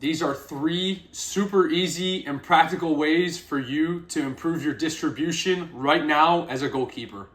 These are 3 super easy and practical ways for you to improve your distribution right now as a goalkeeper.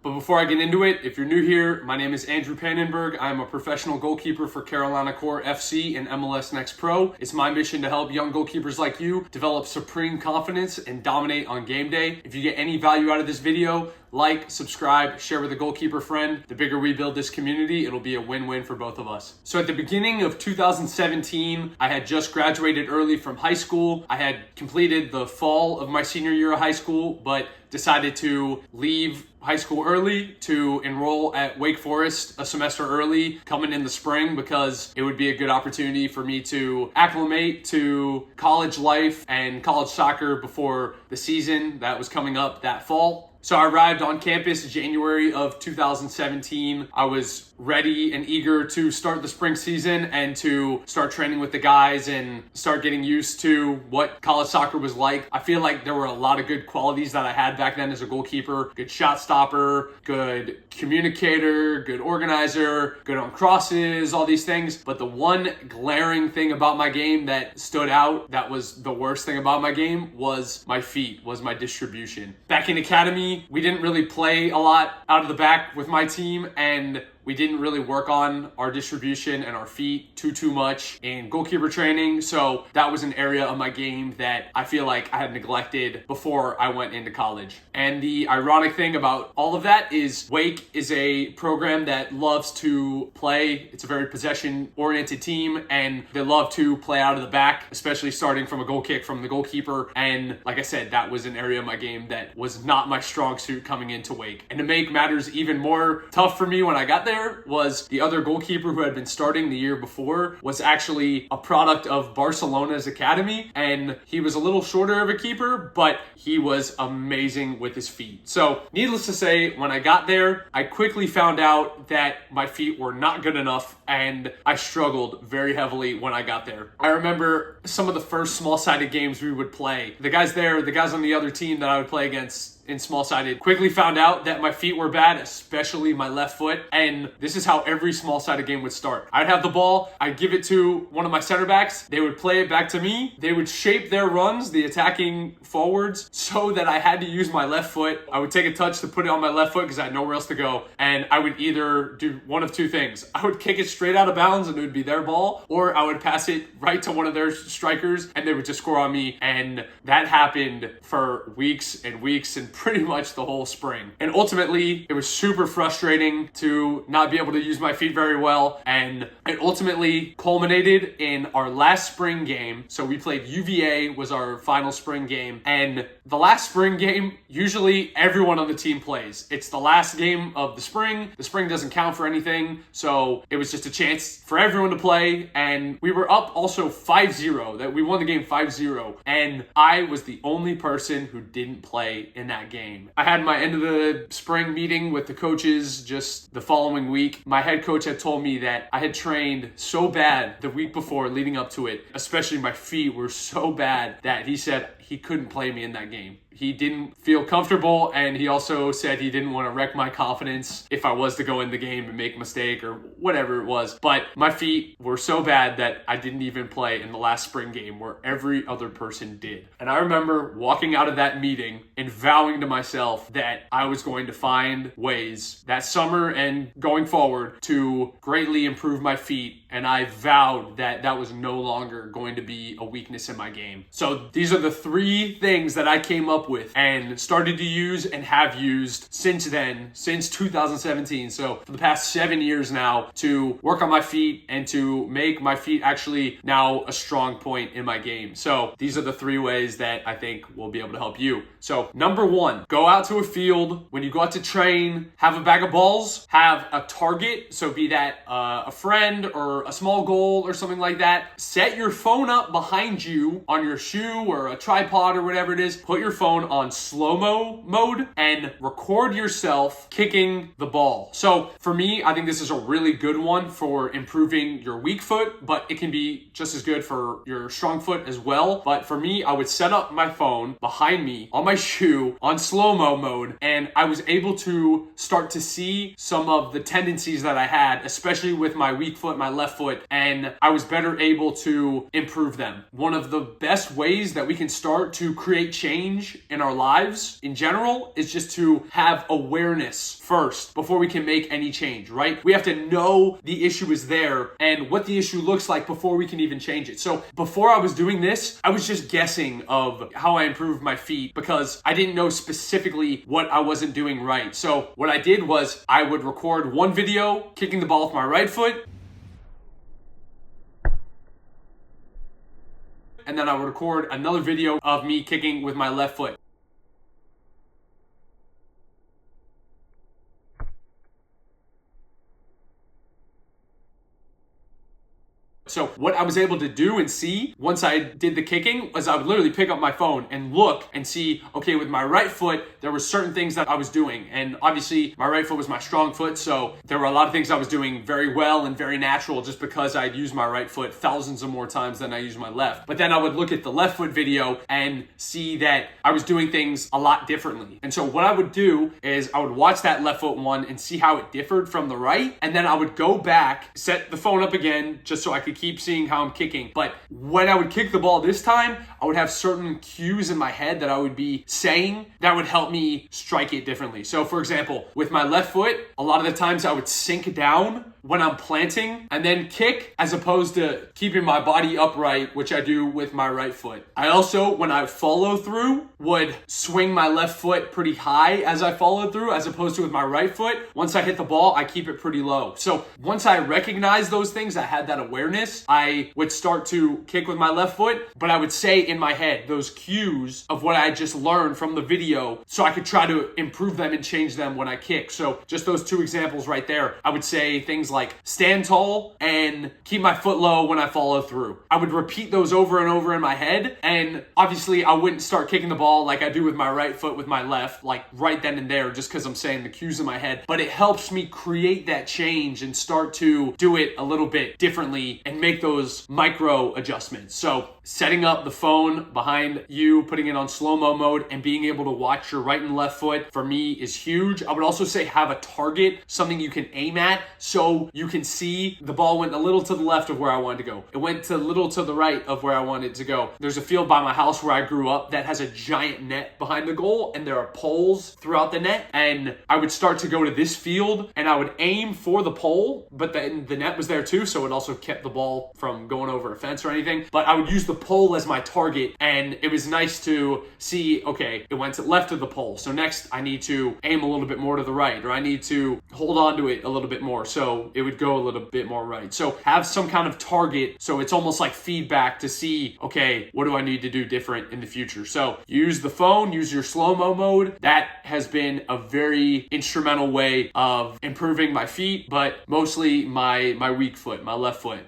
But before I get into it, if you're new here, my name is Andrew Pannenberg. I'm a professional goalkeeper for Carolina Core FC and MLS Next Pro. It's my mission to help young goalkeepers like you develop supreme confidence and dominate on game day. If you get any value out of this video, like, subscribe, share with a goalkeeper friend. The bigger we build this community, it'll be a win-win for both of us. So at the beginning of 2017, I had just graduated early from high school. I had completed the fall of my senior year of high school, but decided to leave high school early to enroll at Wake Forest a semester early coming in the spring because it would be a good opportunity for me to acclimate to college life and college soccer before the season that was coming up that fall. So I arrived on campus January of 2017. I was ready and eager to start the spring season and to start training with the guys and start getting used to what college soccer was like. I feel like there were a lot of good qualities that I had back then as a goalkeeper. Good shot stopper, good communicator, good organizer, good on crosses, all these things. But the one glaring thing about my game that stood out, that was the worst thing about my game, was my feet, was my distribution. Back in academy, we didn't really play a lot out of the back with my team, and we didn't really work on our distribution and our feet too much in goalkeeper training. So that was an area of my game that I feel like I had neglected before I went into college. And the ironic thing about all of that is Wake is a program that loves to play. It's a very possession-oriented team, and they love to play out of the back, especially starting from a goal kick from the goalkeeper. And like I said, that was an area of my game that was not my strong suit coming into Wake. And to make matters even more tough for me when I got there, was the other goalkeeper who had been starting the year before was actually a product of Barcelona's academy, and he was a little shorter of a keeper, but he was amazing with his feet. So needless to say, when I got there, I quickly found out that my feet were not good enough, and I struggled very heavily when I got there. I remember some of the first small-sided games we would play. The guys on the other team that I would play against in small-sided quickly found out that my feet were bad, especially my left foot. And this is how every small-sided game would start. I'd have the ball, I'd give it to one of my center backs, they would play it back to me, they would shape their runs, the attacking forwards, so that I had to use my left foot. I would take a touch to put it on my left foot because I had nowhere else to go, and I would either do one of two things. I would kick it straight out of bounds and it would be their ball, or I would pass it right to one of their strikers and they would just score on me. And that happened for weeks and weeks and pretty much the whole spring. And ultimately, it was super frustrating to not be able to use my feet very well. And it ultimately culminated in our last spring game. So we played UVA, was our final spring game. And the last spring game, usually everyone on the team plays. It's the last game of the spring. The spring doesn't count for anything. So it was just a chance for everyone to play. And we were up also 5-0, that we won the game 5-0. And I was the only person who didn't play in that game. I had my end of the spring meeting with the coaches just the following week. My head coach had told me that I had trained so bad the week before leading up to it, especially my feet were so bad that he said he couldn't play me in that game. He didn't feel comfortable, and he also said he didn't want to wreck my confidence if I was to go in the game and make a mistake or whatever it was. But my feet were so bad that I didn't even play in the last spring game where every other person did. And I remember walking out of that meeting and vowing to myself that I was going to find ways that summer and going forward to greatly improve my feet. And I vowed that that was no longer going to be a weakness in my game. So these are the 3 things that I came up with and started to use and have used since then, since 2017. So for the past 7 years now, to work on my feet and to make my feet actually now a strong point in my game. So these are the 3 ways that I think will be able to help you. So number 1, go out to a field. When you go out to train, have a bag of balls, have a target. So be that a friend or a small goal or something like that. Set your phone up behind you on your shoe or a tripod iPod or whatever it is, put your phone on slow-mo mode and record yourself kicking the ball. So for me, I think this is a really good one for improving your weak foot, but it can be just as good for your strong foot as well. But for me, I would set up my phone behind me on my shoe on slow-mo mode, and I was able to start to see some of the tendencies that I had, especially with my weak foot, my left foot, and I was better able to improve them. One of the best ways that we can start to create change in our lives in general is just to have awareness first before we can make any change, right? We have to know the issue is there and what the issue looks like before we can even change it. So before I was doing this, I was just guessing of how I improved my feet because I didn't know specifically what I wasn't doing right. So what I did was I would record one video kicking the ball with my right foot, and then I would record another video of me kicking with my left foot. So what I was able to do and see once I did the kicking was I would literally pick up my phone and look and see, okay, with my right foot, there were certain things that I was doing. And obviously my right foot was my strong foot. So there were a lot of things I was doing very well and very natural just because I'd used my right foot thousands of more times than I used my left. But then I would look at the left foot video and see that I was doing things a lot differently. And so what I would do is I would watch that left foot one and see how it differed from the right. And then I would go back, set the phone up again, just so I could keep seeing how I'm kicking. But when I would kick the ball this time, I would have certain cues in my head that I would be saying that would help me strike it differently. So for example, with my left foot, a lot of the times I would sink down when I'm planting and then kick as opposed to keeping my body upright, which I do with my right foot. I also, when I follow through, would swing my left foot pretty high as I follow through as opposed to with my right foot. Once I hit the ball, I keep it pretty low. So once I recognized those things, I had that awareness, I would start to kick with my left foot, but I would say in my head those cues of what I just learned from the video so I could try to improve them and change them when I kick. So just those two examples right there, I would say things like stand tall and keep my foot low when I follow through. I would repeat those over and over in my head, and obviously I wouldn't start kicking the ball like I do with my right foot with my left, like right then and there, just because I'm saying the cues in my head. But it helps me create that change and start to do it a little bit differently and make those micro adjustments. So setting up the phone behind you, putting it on slow-mo mode, and being able to watch your right and left foot for me is huge. I would also say have a target, something you can aim at, so you can see the ball went a little to the left of where I wanted to go. It went a little to the right of where I wanted to go. There's a field by my house where I grew up that has a giant net behind the goal, and there are poles throughout the net. And I would start to go to this field and I would aim for the pole, but then the net was there too, so it also kept the ball from going over a fence or anything. But I would use the pole as my target, and it was nice to see, okay, it went to left of the pole. So next I need to aim a little bit more to the right, or I need to hold on to it a little bit more. So it would go a little bit more right. So have some kind of target. So it's almost like feedback to see, okay, what do I need to do different in the future? So use the phone, use your slow-mo mode. That has been a very instrumental way of improving my feet, but mostly my weak foot, my left foot.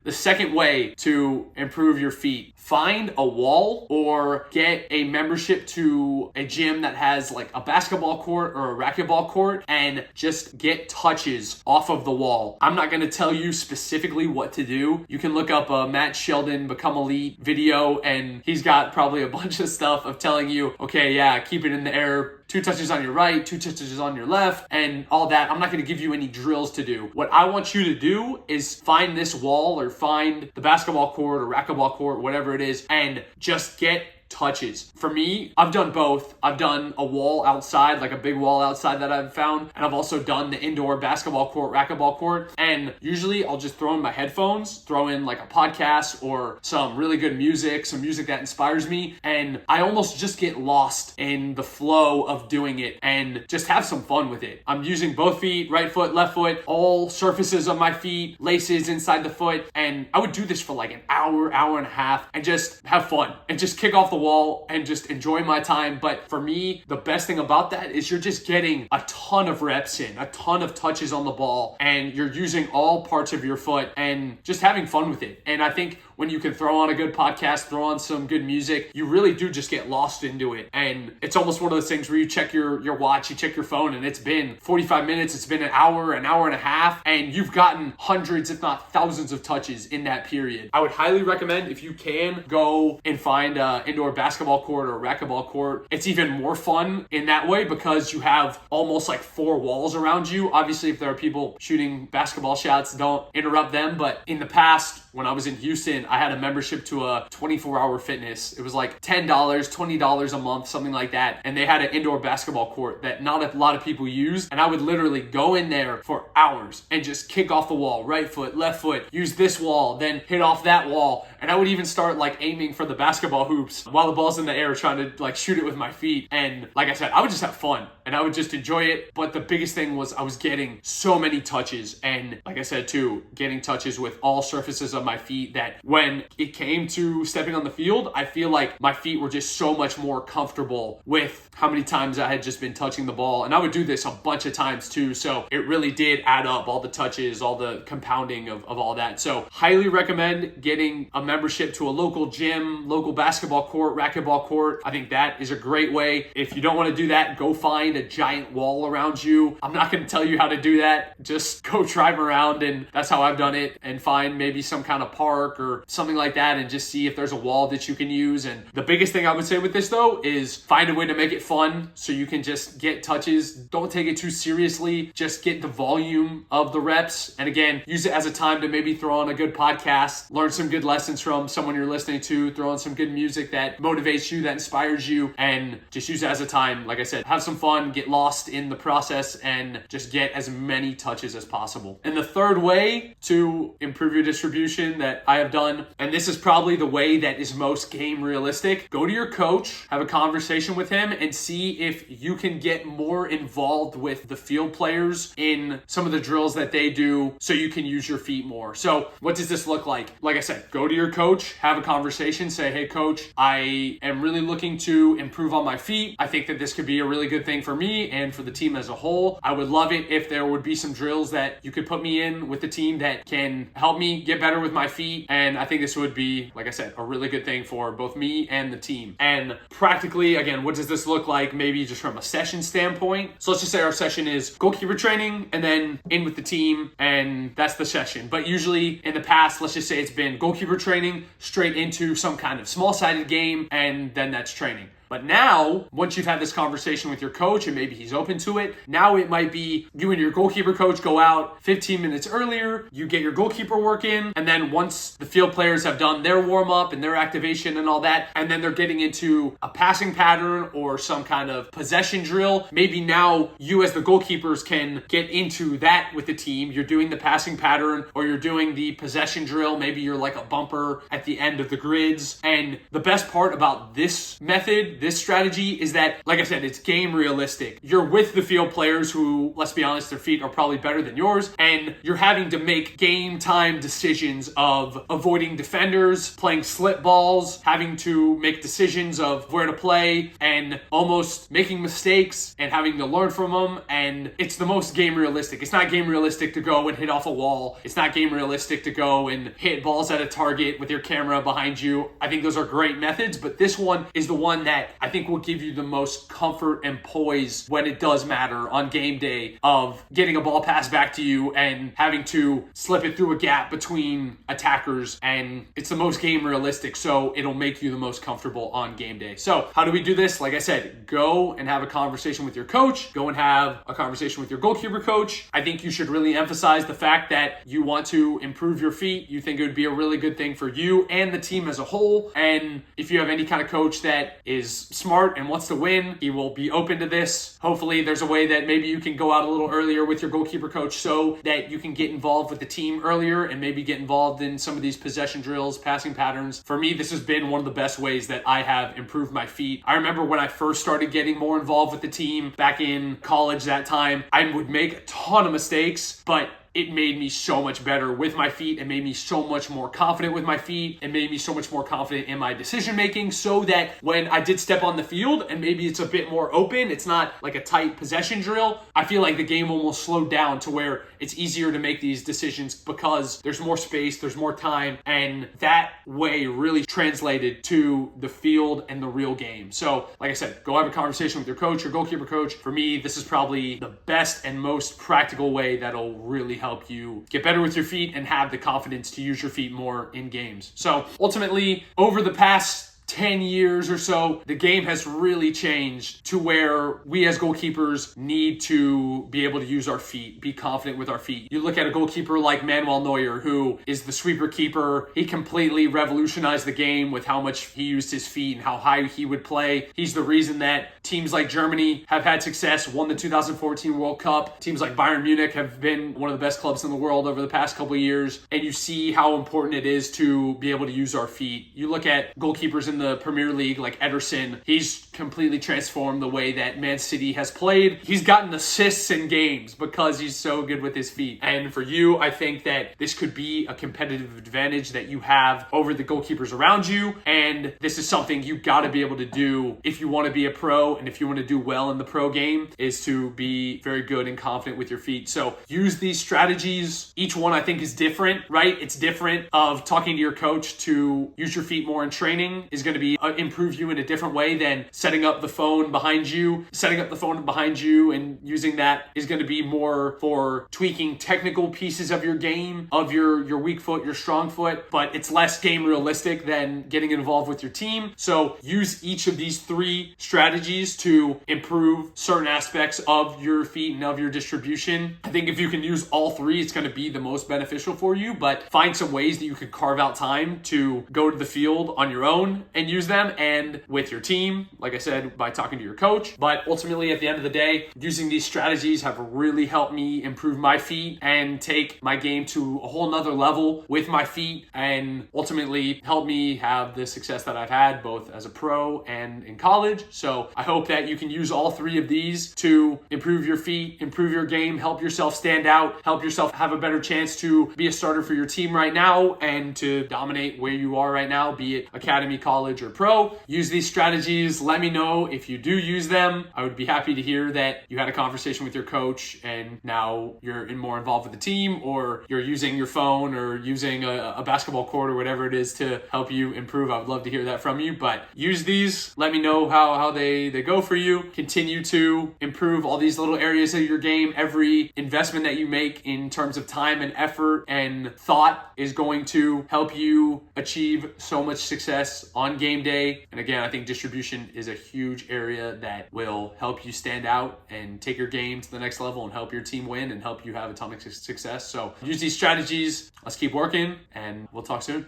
The second way to improve your feet, find a wall or get a membership to a gym that has like a basketball court or a racquetball court and just get touches off of the wall. I'm not going to tell you specifically what to do. You can look up a Matt Sheldon Become Elite video, and he's got probably a bunch of stuff of telling you, okay, yeah, keep it in the air, 2 touches on your right, 2 touches on your left, and all that. I'm not going to give you any drills to do. What I want you to do is find this wall or find the basketball court or racquetball court, whatever it is, and just get touches. For me, I've done both. I've done a wall outside, like a big wall outside that I've found, and I've also done the indoor basketball court, racquetball court, and usually I'll just throw in my headphones, throw in like a podcast or some really good music, some music that inspires me, and I almost just get lost in the flow of doing it and just have some fun with it. I'm using both feet, right foot, left foot, all surfaces of my feet, laces inside the foot, and I would do this for like an hour, hour and a half, and just have fun and just kick off the wall and just enjoy my time. But for me, the best thing about that is you're just getting a ton of reps in, a ton of touches on the ball, and you're using all parts of your foot and just having fun with it. And I think when you can throw on a good podcast, throw on some good music, you really do just get lost into it. And it's almost one of those things where you check your watch, you check your phone, and it's been 45 minutes, it's been an hour and a half, and you've gotten hundreds, if not thousands of touches in that period. I would highly recommend, if you can, go and find an indoor basketball court or a racquetball court. It's even more fun in that way because you have almost like 4 walls around you. Obviously, if there are people shooting basketball shots, don't interrupt them. But in the past, when I was in Houston, I had a membership to a 24-hour fitness. It was like $10, $20 a month, something like that. And they had an indoor basketball court that not a lot of people use. And I would literally go in there for hours and just kick off the wall, right foot, left foot, use this wall, then hit off that wall. And I would even start like aiming for the basketball hoops while the ball's in the air, trying to like shoot it with my feet. And like I said, I would just have fun and I would just enjoy it. But the biggest thing was I was getting so many touches. And like I said too, getting touches with all surfaces of my feet, that when it came to stepping on the field, I feel like my feet were just so much more comfortable with how many times I had just been touching the ball. And I would do this a bunch of times too. So it really did add up, all the touches, all the compounding of all that. So highly recommend getting a membership to a local gym, local basketball court, racquetball court. I think that is a great way. If you don't want to do that, go find a giant wall around you. I'm not going to tell you how to do that. Just go drive around, and that's how I've done it, and find maybe some kind of park or something like that and just see if there's a wall that you can use. And the biggest thing I would say with this though is find a way to make it fun so you can just get touches. Don't take it too seriously. Just get the volume of the reps. And again, use it as a time to maybe throw on a good podcast, learn some good lessons from someone you're listening to, throw on some good music that motivates you, that inspires you, and just use it as a time. Like I said, have some fun, get lost in the process, and just get as many touches as possible. And the third way to improve your distribution that I have done, and this is probably the way that is most game realistic, go to your coach, have a conversation with him, and see if you can get more involved with the field players in some of the drills that they do so you can use your feet more. So what does this look like? Like I said, go to your coach, have a conversation, say, hey coach, I am really looking to improve on my feet. I think that this could be a really good thing for me and for the team as a whole. I would love it if there would be some drills that you could put me in with the team that can help me get better with my feet. And I think this would be, like I said, a really good thing for both me and the team. And practically, again, what does this look like? Maybe just from a session standpoint. So let's just say our session is goalkeeper training and then in with the team, and that's the session. But usually in the past, let's just say it's been goalkeeper training straight into some kind of small-sided game, and then that's training. But now, once you've had this conversation with your coach and maybe he's open to it, now it might be you and your goalkeeper coach go out 15 minutes earlier, you get your goalkeeper work in, and then once the field players have done their warm-up and their activation and all that, and then they're getting into a passing pattern or some kind of possession drill, maybe now you as the goalkeepers can get into that with the team. You're doing the passing pattern or you're doing the possession drill. Maybe you're like a bumper at the end of the grids. And the best part about this method, this strategy, is that, like I said, it's game realistic. You're with the field players who, let's be honest, their feet are probably better than yours, and you're having to make game time decisions of avoiding defenders, playing slip balls, having to make decisions of where to play, and almost making mistakes and having to learn from them. And it's the most game realistic. It's not game realistic to go and hit off a wall. It's not game realistic to go and hit balls at a target with your camera behind you. I think those are great methods, but this one is the one that that I think will give you the most comfort and poise when it does matter on game day of getting a ball passed back to you and having to slip it through a gap between attackers. And it's the most game realistic, so it'll make you the most comfortable on game day. So how do we do this? Like I said, go and have a conversation with your coach. Go and have a conversation with your goalkeeper coach. I think you should really emphasize the fact that you want to improve your feet. You think it would be a really good thing for you and the team as a whole. And if you have any kind of coach that is smart and wants to win, he will be open to this. Hopefully there's a way that maybe you can go out a little earlier with your goalkeeper coach so that you can get involved with the team earlier and maybe get involved in some of these possession drills, passing patterns. For me, this has been one of the best ways that I have improved my feet. I remember when I first started getting more involved with the team back in college that time, I would make a ton of mistakes, but it made me so much better with my feet. It made me so much more confident with my feet. It made me so much more confident in my decision making, so that when I did step on the field and maybe it's a bit more open, it's not like a tight possession drill, I feel like the game almost slowed down to where it's easier to make these decisions because there's more space, there's more time, and that way really translated to the field and the real game. So like I said, go have a conversation with your coach, your goalkeeper coach. For me, this is probably the best and most practical way that'll really help you get better with your feet and have the confidence to use your feet more in games. So ultimately, over the past 10 years or so, the game has really changed to where we as goalkeepers need to be able to use our feet, be confident with our feet. You look at a goalkeeper like Manuel Neuer, who is the sweeper keeper. He completely revolutionized the game with how much he used his feet and how high he would play. He's the reason that teams like Germany have had success, won the 2014 World Cup. Teams like Bayern Munich have been one of the best clubs in the world over the past couple of years. And you see how important it is to be able to use our feet. You look at goalkeepers in the Premier League like Ederson. He's completely transformed the way that Man City has played. He's gotten assists in games because he's so good with his feet. And for you, I think that this could be a competitive advantage that you have over the goalkeepers around you. And this is something you got to be able to do if you want to be a pro and if you want to do well in the pro game, is to be very good and confident with your feet. So use these strategies. Each one I think is different, right? It's different of talking to your coach to use your feet more in training is going to be improve you in a different way than setting up the phone behind you. Setting up the phone behind you and using that is going to be more for tweaking technical pieces of your game, of your weak foot, your strong foot, but it's less game realistic than getting involved with your team. So use each of these three strategies to improve certain aspects of your feet and of your distribution. I think if you can use all three, it's going to be the most beneficial for you, but find some ways that you can carve out time to go to the field on your own and use them, and with your team, like I said, by talking to your coach. But ultimately, at the end of the day, using these strategies have really helped me improve my feet and take my game to a whole nother level with my feet, and ultimately help me have the success that I've had both as a pro and in college. So I hope that you can use all three of these to improve your feet, improve your game, help yourself stand out, help yourself have a better chance to be a starter for your team right now and to dominate where you are right now, be it academy, college, or pro. Use these strategies. Let me know if you do use them. I would be happy to hear that you had a conversation with your coach and now you're more involved with the team, or you're using your phone or using a basketball court or whatever it is to help you improve. I would love to hear that from you, but use these. Let me know how they go for you. Continue to improve all these little areas of your game. Every investment that you make in terms of time and effort and thought is going to help you achieve so much success on game day. And again, I think distribution is a huge area that will help you stand out and take your game to the next level and help your team win and help you have a ton of success. So use these strategies. Let's keep working, and we'll talk soon.